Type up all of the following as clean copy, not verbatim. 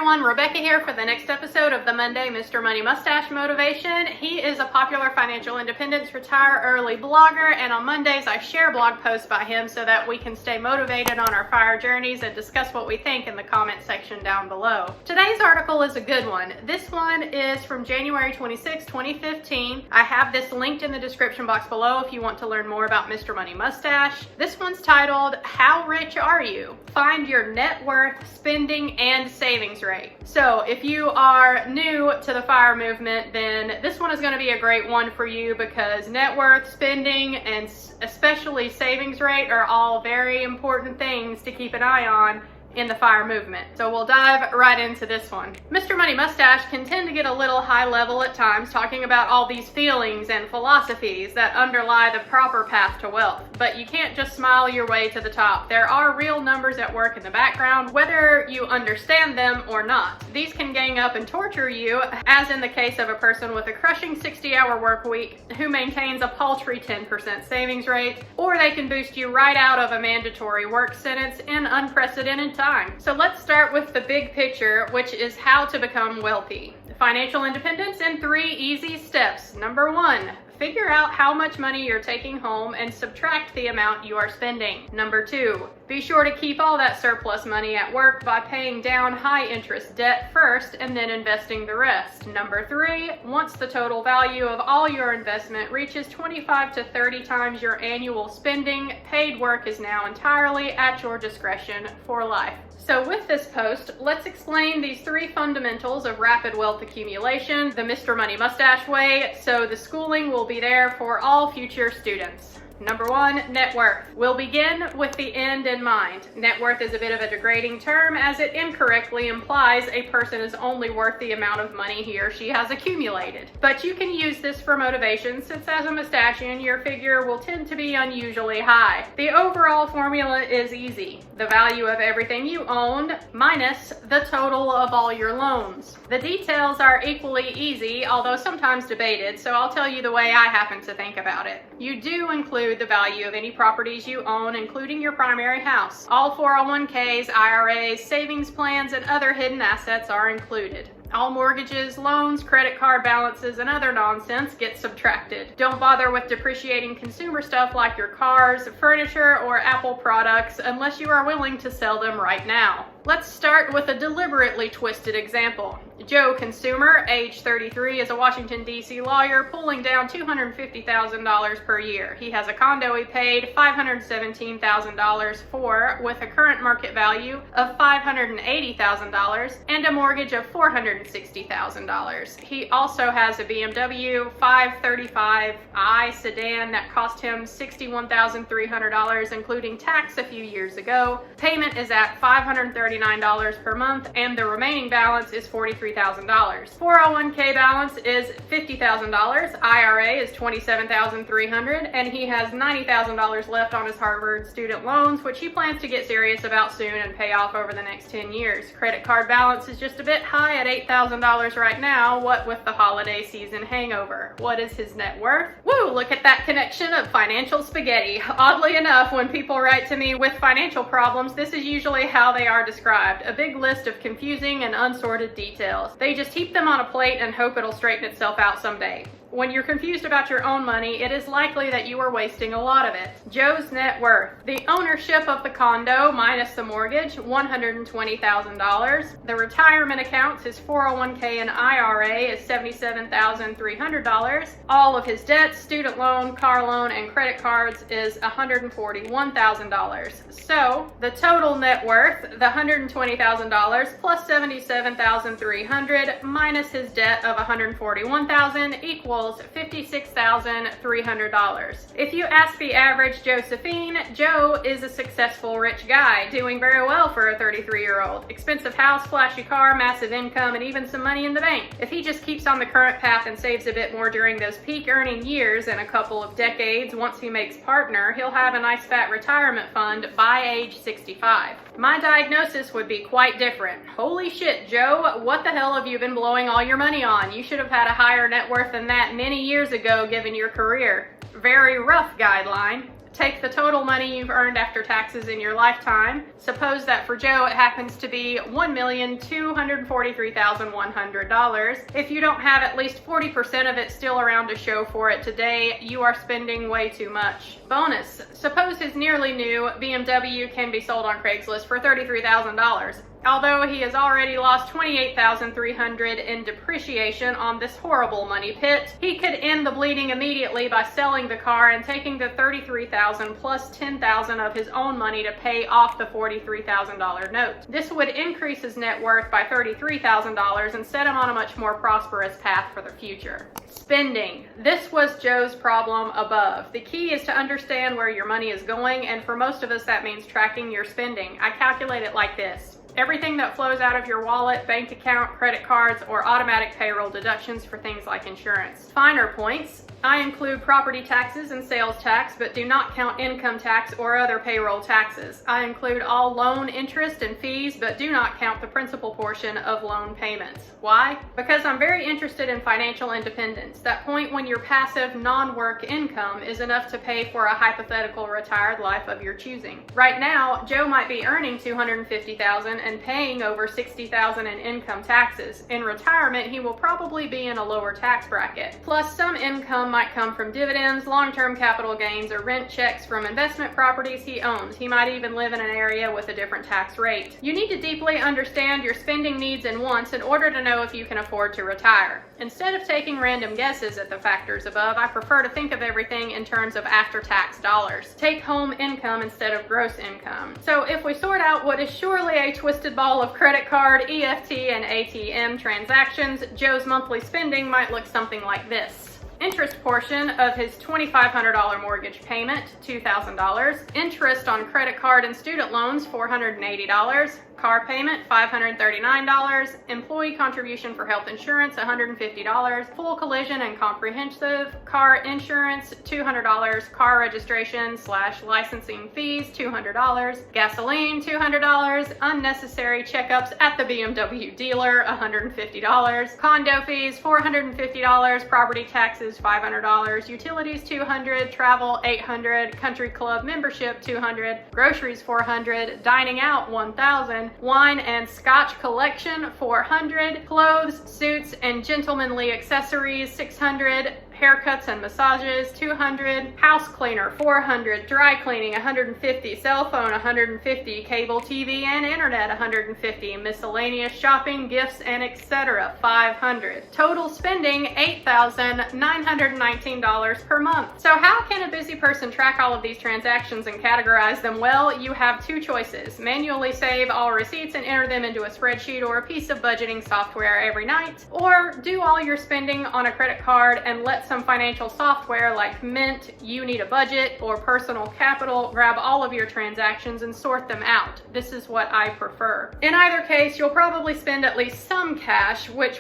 everyone, Rebecca here for the next episode of the Monday Mr. Money Mustache Motivation. He is a popular financial independence, retire early blogger, and on Mondays I share blog posts by him so that we can stay motivated on our fire journeys and discuss what we think in the comment section down below. Today's article is a good one. This one is from January 26, 2015. I have this linked in the description box below if you want to learn more about Mr. Money Mustache. This one's titled, How Rich Are You? Find Your Net Worth, Spending, and Savings Rate. So if you are new to the FIRE movement, then this one is going to be a great one for you because net worth, spending, and especially savings rate are all very important things to keep an eye on in the FIRE movement. So we'll dive right into this one. Mr. Money Mustache can tend to get a little high level at times, talking about all these feelings and philosophies that underlie the proper path to wealth. But you can't just smile your way to the top. There are real numbers at work in the background, whether you understand them or not. These can gang up and torture you, as in the case of a person with a crushing 60-hour work week who maintains a paltry 10% savings rate, or they can boost you right out of a mandatory work sentence in unprecedented time. So let's start with the big picture, which is how to become wealthy. Financial independence in 3 easy steps. Number 1, figure out how much money you're taking home and subtract the amount you are spending. Number 2, be sure to keep all that surplus money at work by paying down high interest debt first and then investing the rest. Number 3, once the total value of all your investment reaches 25 to 30 times your annual spending, paid work is now entirely at your discretion for life. So with this post, let's explain these 3 fundamentals of rapid wealth accumulation, the Mr. Money Mustache way, so the schooling will be there for all future students. Number 1, net worth. We'll begin with the end in mind. Net worth is a bit of a degrading term as it incorrectly implies a person is only worth the amount of money he or she has accumulated. But you can use this for motivation since as a mustachian, your figure will tend to be unusually high. The overall formula is easy. The value of everything you owned minus the total of all your loans. The details are equally easy, although sometimes debated, so I'll tell you the way I happen to think about it. You do include the value of any properties you own, including your primary house. All 401ks, IRAs, savings plans, and other hidden assets are included. All mortgages, loans, credit card balances, and other nonsense get subtracted. Don't bother with depreciating consumer stuff like your cars, furniture, or Apple products unless you are willing to sell them right now. Let's start with a deliberately twisted example. Joe Consumer, age 33, is a Washington, D.C. lawyer pulling down $250,000 per year. He has a condo he paid $517,000 for with a current market value of $580,000 and a mortgage of $460,000. He also has a BMW 535i sedan that cost him $61,300 including tax a few years ago. Payment is at $539 per month and the remaining balance is $43,000. 401k balance is $50,000, IRA is $27,300, and he has $90,000 left on his Harvard student loans, which he plans to get serious about soon and pay off over the next 10 years. Credit card balance is just a bit high at $8,000 right now, what with the holiday season hangover. What is his net worth? Woo, look at that connection of financial spaghetti. Oddly enough, when people write to me with financial problems, this is usually how they are described. A big list of confusing and unsorted details. They just heap them on a plate and hope it'll straighten itself out someday. When you're confused about your own money, it is likely that you are wasting a lot of it. Joe's net worth. The ownership of the condo minus the mortgage, $120,000. The retirement accounts, his 401k and IRA, is $77,300. All of his debts, student loan, car loan, and credit cards is $141,000. So the total net worth, the $120,000 plus $77,300 minus his debt of $141,000 equals $56,300. If you ask the average Josephine, Joe is a successful rich guy, doing very well for a 33-year-old. Expensive house, flashy car, massive income, and even some money in the bank. If he just keeps on the current path and saves a bit more during those peak earning years in a couple of decades, once he makes partner, he'll have a nice fat retirement fund by age 65. My diagnosis would be quite different. Holy shit, Joe, what the hell have you been blowing all your money on? You should have had a higher net worth than that many years ago given your career. Very rough guideline. Take the total money you've earned after taxes in your lifetime. Suppose that for Joe it happens to be $1,243,100. If you don't have at least 40% of it still around to show for it today, you are spending way too much. Bonus, suppose his nearly new BMW can be sold on Craigslist for $33,000. Although he has already lost $28,300 in depreciation on this horrible money pit, he could end the bleeding immediately by selling the car and taking the $33,000 plus $10,000 of his own money to pay off the $43,000 note. This would increase his net worth by $33,000 and set him on a much more prosperous path for the future. Spending. This was Joe's problem above. The key is to understand where your money is going, and for most of us that means tracking your spending. I calculate it like this. Everything that flows out of your wallet, bank account, credit cards, or automatic payroll deductions for things like insurance. Finer points. I include property taxes and sales tax, but do not count income tax or other payroll taxes. I include all loan interest and fees, but do not count the principal portion of loan payments. Why? Because I'm very interested in financial independence, that point when your passive non-work income is enough to pay for a hypothetical retired life of your choosing. Right now, Joe might be earning $250,000 and paying over $60,000 in income taxes. In retirement, he will probably be in a lower tax bracket. Plus, some income might come from dividends, long-term capital gains, or rent checks from investment properties he owns. He might even live in an area with a different tax rate. You need to deeply understand your spending needs and wants in order to know if you can afford to retire. Instead of taking random guesses at the factors above, I prefer to think of everything in terms of after-tax dollars. Take home income instead of gross income. So if we sort out what is surely a twisted ball of credit card, EFT, and ATM transactions, Joe's monthly spending might look something like this. Interest portion of his $2,500 mortgage payment, $2,000. Interest on credit card and student loans, $480. Car payment, $539. Employee contribution for health insurance, $150. Full collision and comprehensive car insurance, $200. Car registration / licensing fees, $200. Gasoline, $200. Unnecessary checkups at the BMW dealer, $150. Condo fees, $450. Property taxes, $500. Utilities, $200. Travel, $800. Country club membership, $200. Groceries, $400. Dining out, $1,000. Wine and scotch collection, $400. Clothes, suits, and gentlemanly accessories, $600. Haircuts and massages, $200. House cleaner, $400. Dry cleaning, $150. Cell phone, $150. Cable TV and internet, $150. Miscellaneous shopping, gifts, and etc., $500. Total spending, $8,919 per month. So how can a busy person track all of these transactions and categorize them? Well, you have two choices. Manually save all receipts and enter them into a spreadsheet or a piece of budgeting software every night, or do all your spending on a credit card and let some financial software like Mint, You Need a Budget, or Personal Capital grab all of your transactions and sort them out. This is what I prefer. In either case, you'll probably spend at least some cash, which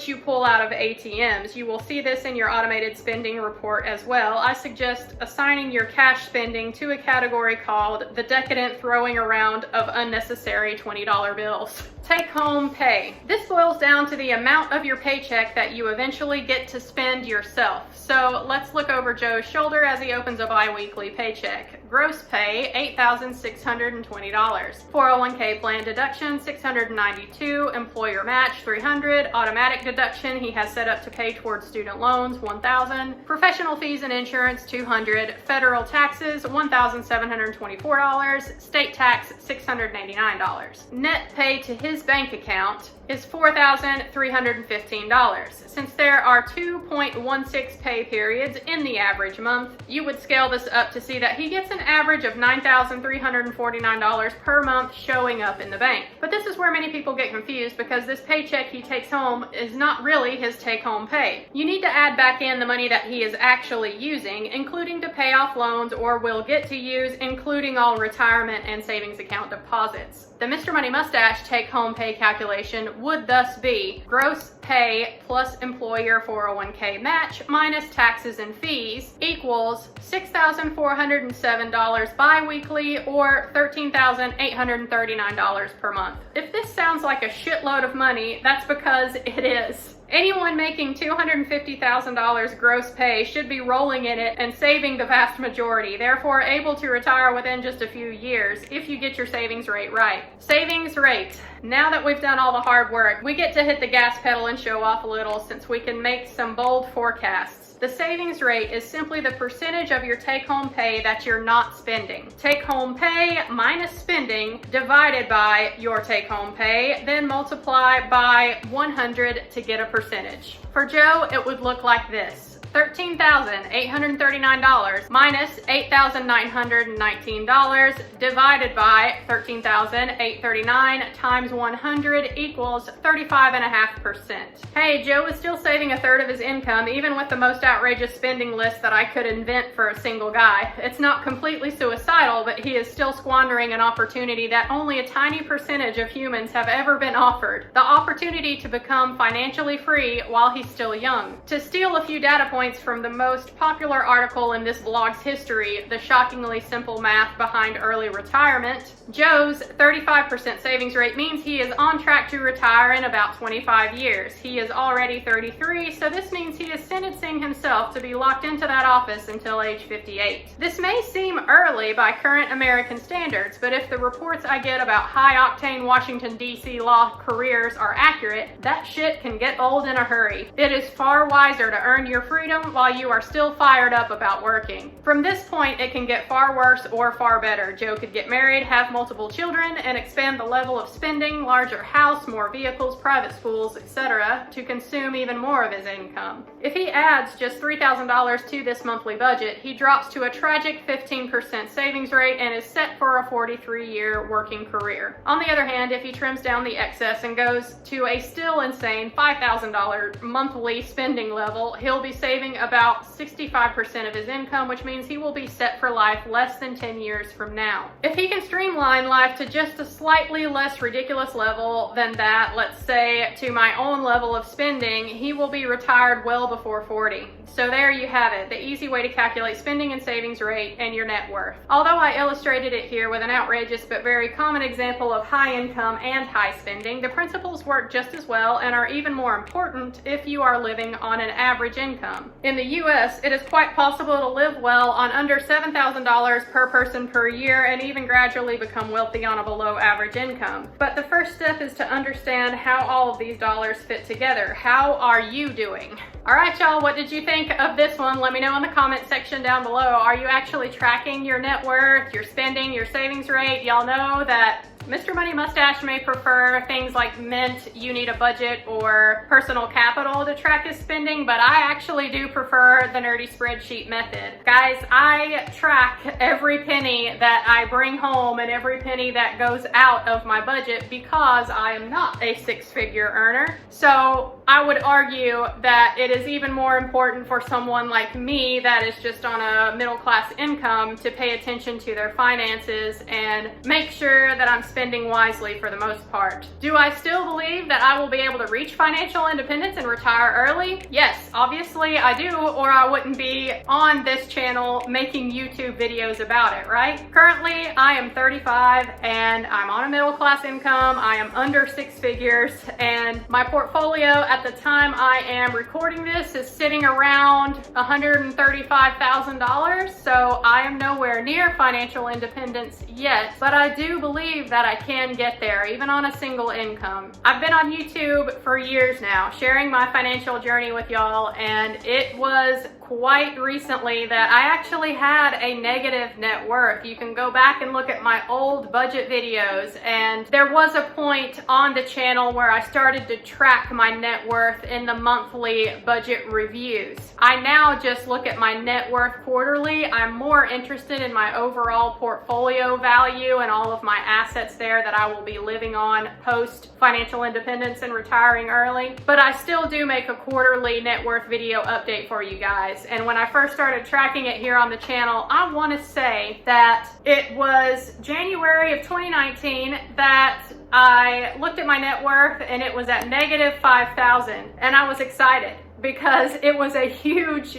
you pull out of ATMs. You will see this in your automated spending report as well. I suggest assigning your cash spending to a category called the decadent throwing around of unnecessary $20 bills. Take home pay. This boils down to the amount of your paycheck that you eventually get to spend yourself. So let's look over Joe's shoulder as he opens a bi-weekly paycheck. Gross pay, $8,620. 401k plan deduction, $692. Employer match, $300. Automatic deduction he has set up to pay towards student loans, $1,000. Professional fees and insurance, $200. Federal taxes, $1,724. State tax, $689. Net pay to his bank account is $4,315. Since there are 2.16 pay periods in the average month, you would scale this up to see that he gets an average of $9,349 per month showing up in the bank. But this is where many people get confused, because this paycheck he takes home is not really his take-home pay. You need to add back in the money that he is actually using, including to pay off loans or will get to use, including all retirement and savings account deposits. The Mr. Money Mustache take-home pay calculation would thus be gross pay plus employer 401k match minus taxes and fees equals $6,407 bi-weekly, or $13,839 per month. If this sounds like a shitload of money, that's because it is. Anyone making $250,000 gross pay should be rolling in it and saving the vast majority, therefore able to retire within just a few years if you get your savings rate right. Savings rate. Now that we've done all the hard work, we get to hit the gas pedal and show off a little since we can make some bold forecasts. The savings rate is simply the percentage of your take-home pay that you're not spending. Take-home pay minus spending divided by your take-home pay, then multiply by 100 to get a percentage. For Joe, it would look like this. $13,839 minus $8,919 divided by $13,839 times 100 equals 35.5%. Hey, Joe is still saving a third of his income even with the most outrageous spending list that I could invent for a single guy. It's not completely suicidal, but he is still squandering an opportunity that only a tiny percentage of humans have ever been offered. The opportunity to become financially free while he's still young. To steal a few data points from the most popular article in this blog's history, the shockingly simple math behind early retirement, Joe's 35% savings rate means he is on track to retire in about 25 years. He is already 33, so this means he is sentencing himself to be locked into that office until age 58. This may seem early by current American standards, but if the reports I get about high-octane Washington, D.C. law careers are accurate, that shit can get old in a hurry. It is far wiser to earn your freedom while you are still fired up about working. From this point, it can get far worse or far better. Joe could get married, have multiple children, and expand the level of spending, larger house, more vehicles, private schools, etc., to consume even more of his income. If he adds just $3,000 to this monthly budget, he drops to a tragic 15% savings rate and is set for a 43-year working career. On the other hand, if he trims down the excess and goes to a still insane $5,000 monthly spending level, he'll be saving about 65% of his income, which means he will be set for life less than 10 years from now. If he can streamline life to just a slightly less ridiculous level than that, let's say to my own level of spending, he will be retired well before 40. So there you have it, the easy way to calculate spending and savings rate and your net worth. Although I illustrated it here with an outrageous but very common example of high income and high spending, the principles work just as well and are even more important if you are living on an average income. In the US, it is quite possible to live well on under $7,000 per person per year and even gradually become wealthy on a below average income. But the first step is to understand how all of these dollars fit together. How are you doing? All right, y'all, what did you think of this one? Let me know in the comment section down below. Are you actually tracking your net worth, your spending, your savings rate? Y'all know that Mr. Money Mustache may prefer things like Mint, You Need a Budget, or Personal Capital to track his spending, but I actually do prefer the nerdy spreadsheet method. Guys, I track every penny that I bring home and every penny that goes out of my budget because I am not a six-figure earner. So I would argue that it is even more important for someone like me that is just on a middle-class income to pay attention to their finances and make sure that I'm spending wisely for the most part. Do I still believe that I will be able to reach financial independence and retire early? Yes, obviously I do, or I wouldn't be on this channel making YouTube videos about it, right? Currently, I am 35 and I'm on a middle class income. I am under six figures and my portfolio at the time I am recording this is sitting around $135,000. So I am nowhere near financial independence yet, but I do believe that I can get there, even on a single income. I've been on YouTube for years now, sharing my financial journey with y'all, and it was quite recently that I actually had a negative net worth. You can go back and look at my old budget videos, and there was a point on the channel where I started to track my net worth in the monthly budget reviews. I now just look at my net worth quarterly. I'm more interested in my overall portfolio value and all of my assets there that I will be living on post financial independence and retiring early. But I still do make a quarterly net worth video update for you guys. And when I first started tracking it here on the channel, I want to say that it was January of 2019 that I looked at my net worth and it was at negative 5,000, and I was excited. because it was a huge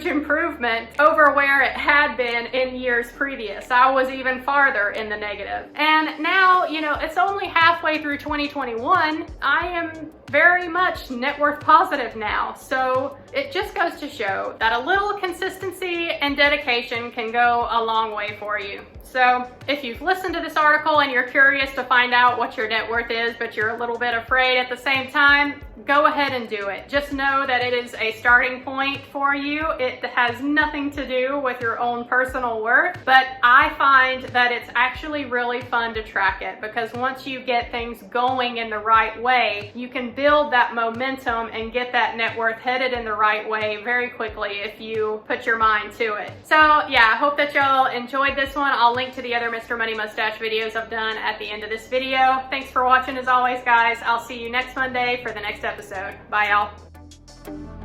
improvement over where it had been in years previous. I was even farther in the negative. And now, you know, it's only halfway through 2021. I am very much net worth positive now. So it just goes to show that a little consistency and dedication can go a long way for you. So if you've listened to this article and you're curious to find out what your net worth is, but you're a little bit afraid at the same time, go ahead and do it. Just know that it is a starting point for you. It has nothing to do with your own personal worth, but I find that it's actually really fun to track it, because once you get things going in the right way, you can build that momentum and get that net worth headed in the right way very quickly if you put your mind to it. So yeah, I hope that y'all enjoyed this one. I'll link to the other Mr. Money Mustache videos I've done at the end of this video. Thanks for watching as always, guys. I'll see you next Monday for the next episode. Bye, y'all.